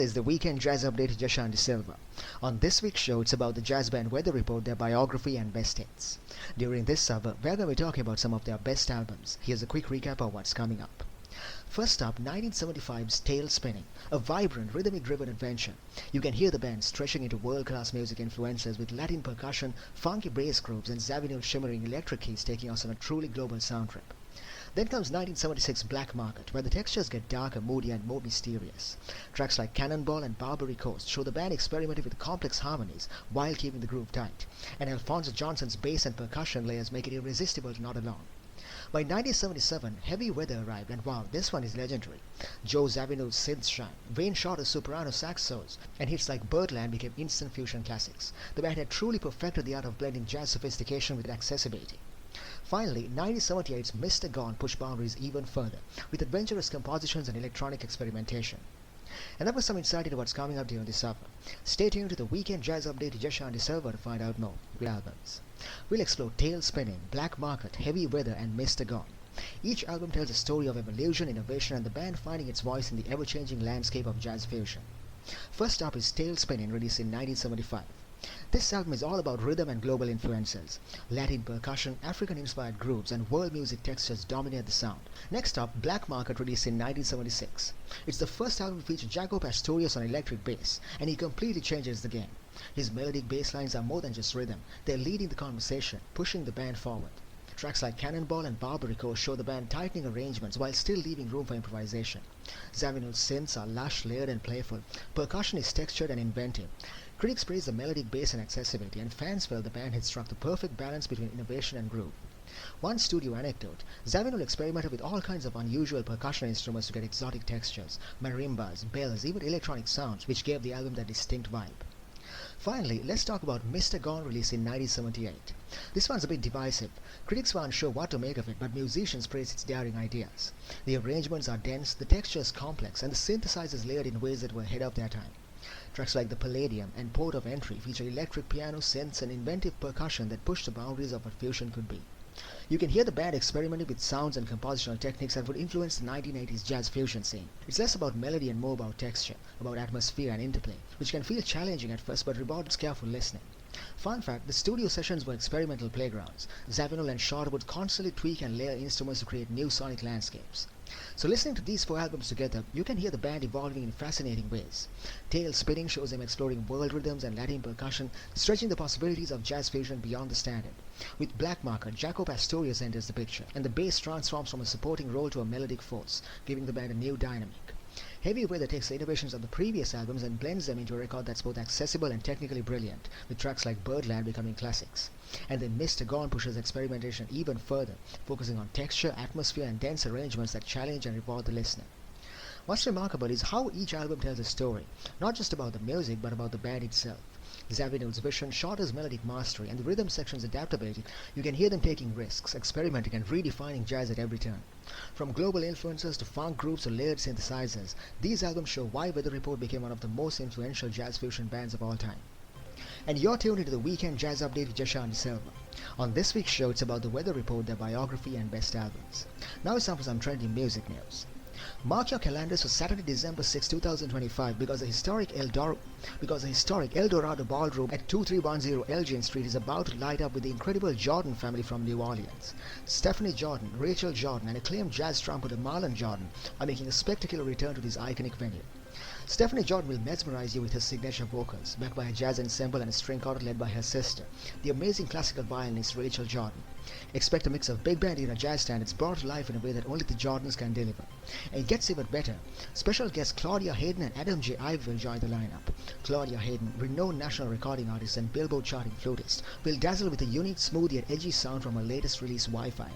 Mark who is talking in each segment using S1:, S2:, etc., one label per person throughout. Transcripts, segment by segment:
S1: Is the weekend jazz update to Jashan De Silva. On this week's show, it's about the jazz band Weather Report, their biography and best hits. During this hour, we're going to be talking about some of their best albums. Here's a quick recap of what's coming up. First up, 1975's Tail Spinning, a vibrant, rhythmic-driven adventure. You can hear the band stretching into world-class music influences with Latin percussion, funky bass grooves, and Zawinul shimmering electric keys taking us on a truly global sound trip. Then comes 1976 Black Market, where the textures get darker, moodier, and more mysterious. Tracks like Cannonball and Barbary Coast show the band experimenting with complex harmonies while keeping the groove tight, and Alphonso Johnson's bass and percussion layers make it irresistible to nod along. By 1977, Heavy Weather arrived, and wow, this one is legendary. Joe Zawinul's synths shine, Wayne Shorter's soprano sax solos, and hits like Birdland became instant fusion classics. The band had truly perfected the art of blending jazz sophistication with accessibility. Finally, 1978's Mr. Gone pushed boundaries even further, with adventurous compositions and electronic experimentation. And that was some insight into what's coming up during this hour. Stay tuned to the Weekend Jazz Update to Jashan De Silva to find out more with albums. We'll explore Tail Spinning, Black Market, Heavy Weather, and Mr. Gone. Each album tells a story of evolution, innovation, and the band finding its voice in the ever-changing landscape of jazz fusion. First up is Tail Spinning, released in 1975. This album is all about rhythm and global influences. Latin percussion, African-inspired grooves, and world music textures dominate the sound. Next up, Black Market, released in 1976. It's the first album to feature Jaco Pastorius on electric bass, and he completely changes the game. His melodic bass lines are more than just rhythm, they're leading the conversation, pushing the band forward. Tracks like Cannonball and Barbary Coast show the band tightening arrangements while still leaving room for improvisation. Zawinul's synths are lush, layered, and playful. Percussion is textured and inventive. Critics praise the melodic bass and accessibility, and fans felt the band had struck the perfect balance between innovation and groove. One studio anecdote, Zawinul experimented with all kinds of unusual percussion instruments to get exotic textures, marimbas, bells, even electronic sounds, which gave the album that distinct vibe. Finally, let's talk about Mr. Gone, released in 1978. This one's a bit divisive. Critics weren't sure what to make of it, but musicians praise its daring ideas. The arrangements are dense, the textures complex, and the synthesizers layered in ways that were ahead of their time. Tracks like The Palladium and Port of Entry feature electric piano, synths, and inventive percussion that push the boundaries of what fusion could be. You can hear the band experimenting with sounds and compositional techniques that would influence the 1980s jazz fusion scene. It's less about melody and more about texture, about atmosphere and interplay, which can feel challenging at first but rewards careful listening. Fun fact, the studio sessions were experimental playgrounds. Zawinul and Shorter would constantly tweak and layer instruments to create new sonic landscapes. So listening to these four albums together, you can hear the band evolving in fascinating ways. Tail Spinning shows them exploring world rhythms and Latin percussion, stretching the possibilities of jazz fusion beyond the standard. With Black Market, Jaco Pastorius enters the picture, and the bass transforms from a supporting role to a melodic force, giving the band a new dynamic. Heavy Weather takes the innovations of the previous albums and blends them into a record that's both accessible and technically brilliant, with tracks like Birdland becoming classics. And then Mr. Gone pushes experimentation even further, focusing on texture, atmosphere, and dense arrangements that challenge and reward the listener. What's remarkable is how each album tells a story, not just about the music but about the band itself. Zawinul's vision, Shorter's melodic mastery, and the rhythm section's adaptability, you can hear them taking risks, experimenting, and redefining jazz at every turn. From global influences to funk grooves to layered synthesizers, these albums show why Weather Report became one of the most influential jazz fusion bands of all time. And you're tuned into the Weekend Jazz Update with Jashan De Silva. On this week's show, it's about the Weather Report, their biography, and best albums. Now it's time for some trending music news. Mark your calendars for Saturday, December 6, 2025 because the historic El Dorado Ballroom at 2310 Elgin Street is about to light up with the incredible Jordan family from New Orleans. Stephanie Jordan, Rachel Jordan, and acclaimed jazz trumpeter Marlon Jordan are making a spectacular return to this iconic venue. Stephanie Jordan will mesmerize you with her signature vocals, backed by a jazz ensemble and a string quartet led by her sister, the amazing classical violinist Rachel Jordan. Expect a mix of big band era jazz standards brought to life in a way that only the Jordans can deliver. And it gets even better. Special guests Claudia Hayden and Adam J. Ivey will join the lineup. Claudia Hayden, renowned national recording artist and Billboard charting flutist, will dazzle with a unique, smooth yet edgy sound from her latest release Wi-Fi.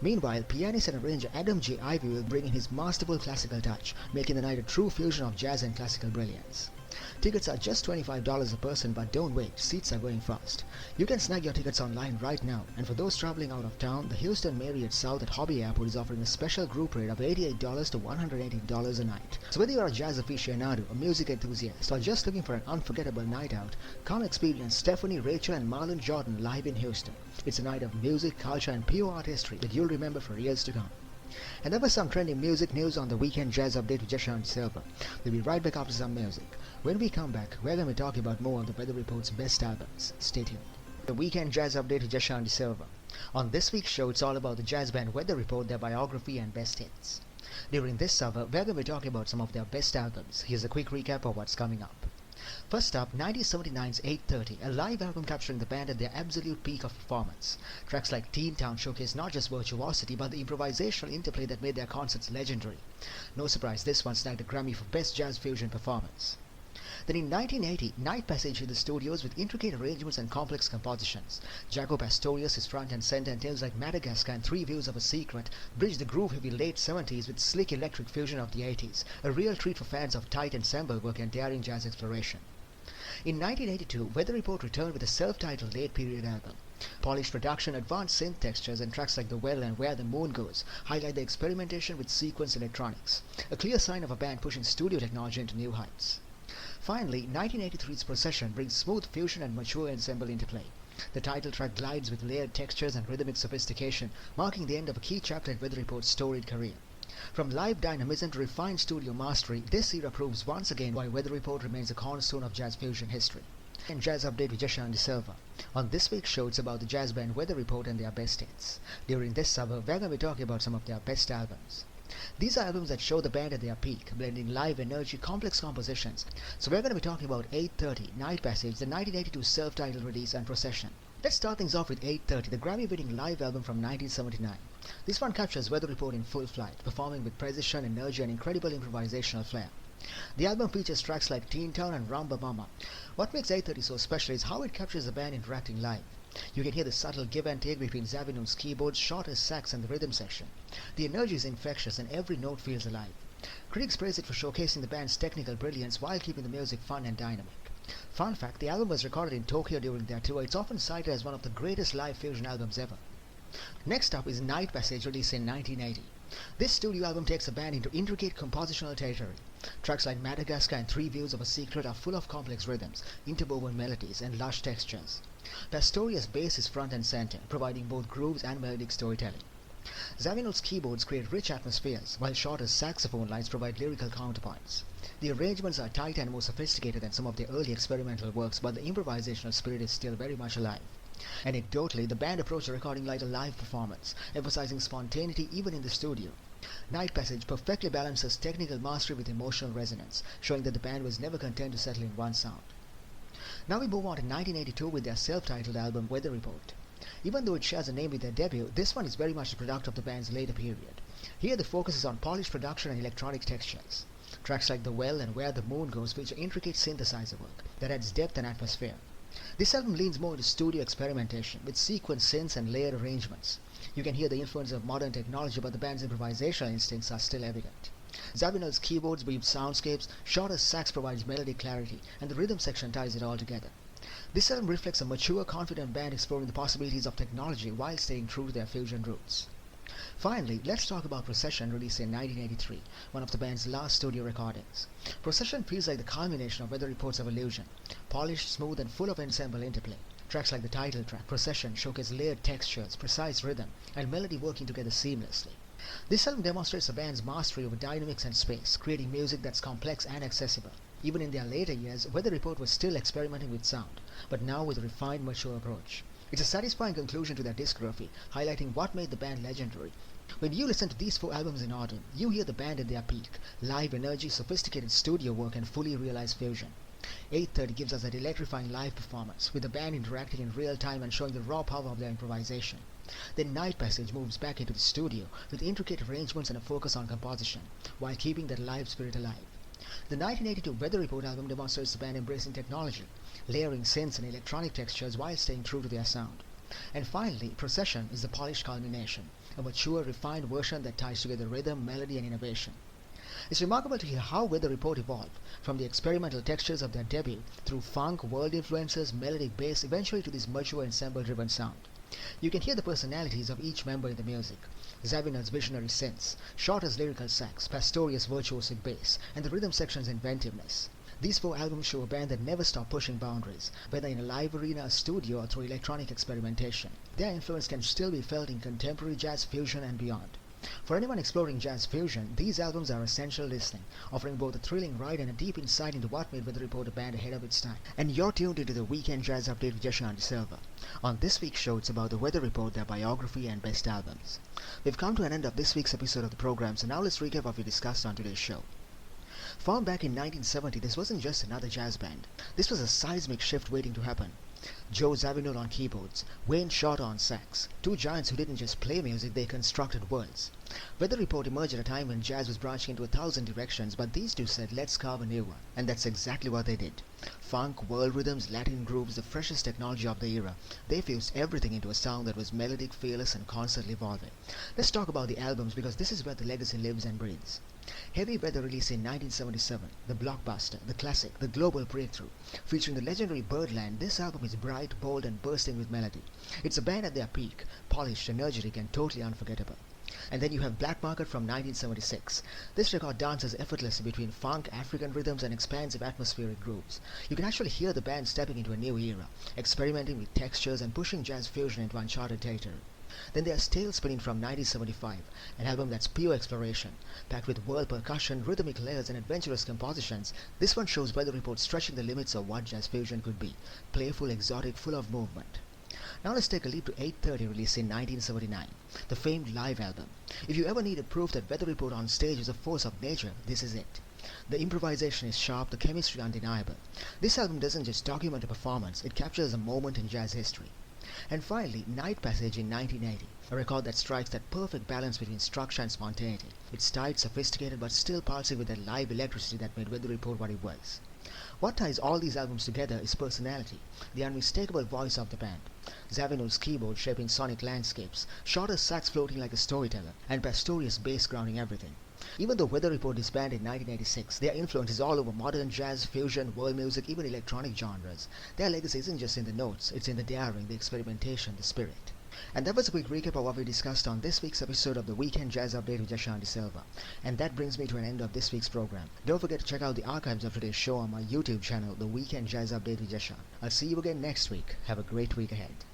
S1: Meanwhile, pianist and arranger Adam J. Ivey will bring in his masterful classical touch, making the night a true fusion of jazz and classical brilliance. Tickets are just $25 a person, but don't wait, seats are going fast. You can snag your tickets online right now, and for those traveling out of town, the Houston Marriott South at Hobby Airport is offering a special group rate of $88 to $118 a night. So whether you're a jazz aficionado, a music enthusiast, or just looking for an unforgettable night out, come experience Stephanie, Rachel, and Marlon Jordan live in Houston. It's a night of music, culture, and pure artistry that you'll remember for years to come. And that was some trending music news on the weekend jazz update with Jaco and Silva. We'll be right back after some music. When we come back, we're going to be talking about more of the Weather Report's best albums. Stay tuned. The weekend jazz update with Jaco and Silva. On this week's show, it's all about the jazz band Weather Report, their biography and best hits. During this hour, we're going to be talking about some of their best albums. Here's a quick recap of what's coming up. First up, 1979's 8:30, a live album capturing the band at their absolute peak of performance. Tracks like Teen Town showcase not just virtuosity but the improvisational interplay that made their concerts legendary. No surprise, this one snagged a Grammy for Best Jazz Fusion Performance. Then in 1980, Night Passage hit the studios with intricate arrangements and complex compositions. Jaco Pastorius is front and center, and tales like Madagascar and Three Views of a Secret bridge the groove-heavy late 70s with slick electric fusion of the 80s, a real treat for fans of tight ensemble work and daring jazz exploration. In 1982, Weather Report returned with a self-titled late-period album. Polished production, advanced synth textures, and tracks like The Well and Where the Moon Goes highlight the experimentation with sequence electronics, a clear sign of a band pushing studio technology into new heights. Finally, 1983's Procession brings smooth fusion and mature ensemble into play. The title track glides with layered textures and rhythmic sophistication, marking the end of a key chapter in Weather Report's storied career. From live dynamism to refined studio mastery, this era proves once again why Weather Report remains a cornerstone of jazz fusion history. And Jazz Update with Jaco and Silva. On this week's show, it's about the jazz band Weather Report and their best hits. During this hour, we're going to be talking about some of their best albums. These are albums that show the band at their peak, blending live energy, complex compositions. So we're going to be talking about 8:30, Night Passage, the 1982 self-titled release, and Procession. Let's start things off with 8:30, the Grammy-winning live album from 1979. This one captures Weather Report in full flight, performing with precision, energy, and incredible improvisational flair. The album features tracks like Teen Town and Ramba Mama. What makes 8:30 so special is how it captures the band interacting live. You can hear the subtle give and take between Zawinul's keyboards, Shorter's sax, and the rhythm section. The energy is infectious and every note feels alive. Critics praise it for showcasing the band's technical brilliance while keeping the music fun and dynamic. Fun fact, the album was recorded in Tokyo during their tour. It's often cited as one of the greatest live fusion albums ever. Next up is Night Passage, released in 1980. This studio album takes the band into intricate compositional territory. Tracks like Madagascar and Three Views of a Secret are full of complex rhythms, interwoven melodies, and lush textures. Pastorius' bass is front and center, providing both grooves and melodic storytelling. Zawinul's keyboards create rich atmospheres, while Shorter's saxophone lines provide lyrical counterpoints. The arrangements are tighter and more sophisticated than some of their early experimental works, but the improvisational spirit is still very much alive. Anecdotally, the band approached the recording like a live performance, emphasizing spontaneity even in the studio. Night Passage perfectly balances technical mastery with emotional resonance, showing that the band was never content to settle in one sound. Now we move on to 1982 with their self-titled album Weather Report. Even though it shares a name with their debut, this one is very much the product of the band's later period. Here the focus is on polished production and electronic textures. Tracks like The Well and Where the Moon Goes feature intricate synthesizer work that adds depth and atmosphere. This album leans more into studio experimentation, with sequence synths and layered arrangements. You can hear the influence of modern technology, but the band's improvisational instincts are still evident. Zawinul's keyboards weave soundscapes, Shorter's sax provides melodic clarity, and the rhythm section ties it all together. This album reflects a mature, confident band exploring the possibilities of technology while staying true to their fusion roots. Finally, let's talk about Procession, released in 1983, one of the band's last studio recordings. Procession feels like the culmination of Weather Report's evolution, polished, smooth, and full of ensemble interplay. Tracks like the title track, Procession, showcase layered textures, precise rhythm, and melody working together seamlessly. This album demonstrates the band's mastery over dynamics and space, creating music that's complex and accessible. Even in their later years, Weather Report was still experimenting with sound, but now with a refined, mature approach. It's a satisfying conclusion to their discography, highlighting what made the band legendary. When you listen to these four albums in order, you hear the band at their peak: live energy, sophisticated studio work, and fully realized fusion. 8:30 gives us that electrifying live performance, with the band interacting in real time and showing the raw power of their improvisation. Then Night Passage moves back into the studio, with intricate arrangements and a focus on composition, while keeping that live spirit alive. The 1982 Weather Report album demonstrates the band embracing technology, layering synths and electronic textures while staying true to their sound. And finally, Procession is the polished culmination, a mature, refined version that ties together rhythm, melody, and innovation. It's remarkable to hear how Weather Report evolved, from the experimental textures of their debut, through funk, world influences, melodic bass, eventually to this mature ensemble-driven sound. You can hear the personalities of each member in the music: Zawinul's visionary synths, Shorter's lyrical sax, Pastorius' virtuosic bass, and the rhythm section's inventiveness. These four albums show a band that never stopped pushing boundaries, whether in a live arena, a studio, or through electronic experimentation. Their influence can still be felt in contemporary jazz fusion and beyond. For anyone exploring jazz fusion, these albums are essential listening, offering both a thrilling ride and a deep insight into what made Weather Report a band ahead of its time. And you're tuned into the Weekend Jazz Update with Jaco Pastorius. On this week's show, it's about the Weather Report, their biography and best albums. We've come to an end of this week's episode of the program, so now let's recap what we discussed on today's show. Formed back in 1970, this wasn't just another jazz band. This was a seismic shift waiting to happen. Joe Zawinul on keyboards, Wayne Shorter on sax, two giants who didn't just play music, they constructed worlds. Weather Report emerged at a time when jazz was branching into 1,000 directions, but these two said, let's carve a new one. And that's exactly what they did. Funk, world rhythms, Latin grooves, the freshest technology of the era. They fused everything into a sound that was melodic, fearless, and constantly evolving. Let's talk about the albums because this is where the legacy lives and breathes. Heavy Weather released in 1977, the blockbuster, the classic, the global breakthrough. Featuring the legendary Birdland, this album is bright, bold, and bursting with melody. It's a band at their peak, polished, energetic, and totally unforgettable. And then you have Black Market from 1976. This record dances effortlessly between funk, African rhythms, and expansive atmospheric grooves. You can actually hear the band stepping into a new era, experimenting with textures and pushing jazz fusion into uncharted territory. Then there's Tail Spinning from 1975, an album that's pure exploration. Packed with world percussion, rhythmic layers, and adventurous compositions, this one shows Weather Report stretching the limits of what jazz fusion could be. Playful, exotic, full of movement. Now let's take a leap to 8:30, released in 1979, the famed live album. If you ever needed proof that Weather Report on stage is a force of nature, this is it. The improvisation is sharp, the chemistry undeniable. This album doesn't just document a performance, it captures a moment in jazz history. And finally, Night Passage in 1980, a record that strikes that perfect balance between structure and spontaneity. It's tight, sophisticated, but still pulsing with that live electricity that made Weather Report what it was. What ties all these albums together is personality, the unmistakable voice of the band. Zawinul's keyboard shaping sonic landscapes, Shorter's sax floating like a storyteller, and Pastorius' bass grounding everything. Even though Weather Report disbanded in 1986, their influence is all over modern jazz, fusion, world music, even electronic genres. Their legacy isn't just in the notes, it's in the daring, the experimentation, the spirit. And that was a quick recap of what we discussed on this week's episode of the Weekend Jazz Update with Jaco Pastorius. And that brings me to an end of this week's program. Don't forget to check out the archives of today's show on my YouTube channel, the Weekend Jazz Update with Jaco. I'll see you again next week. Have a great week ahead.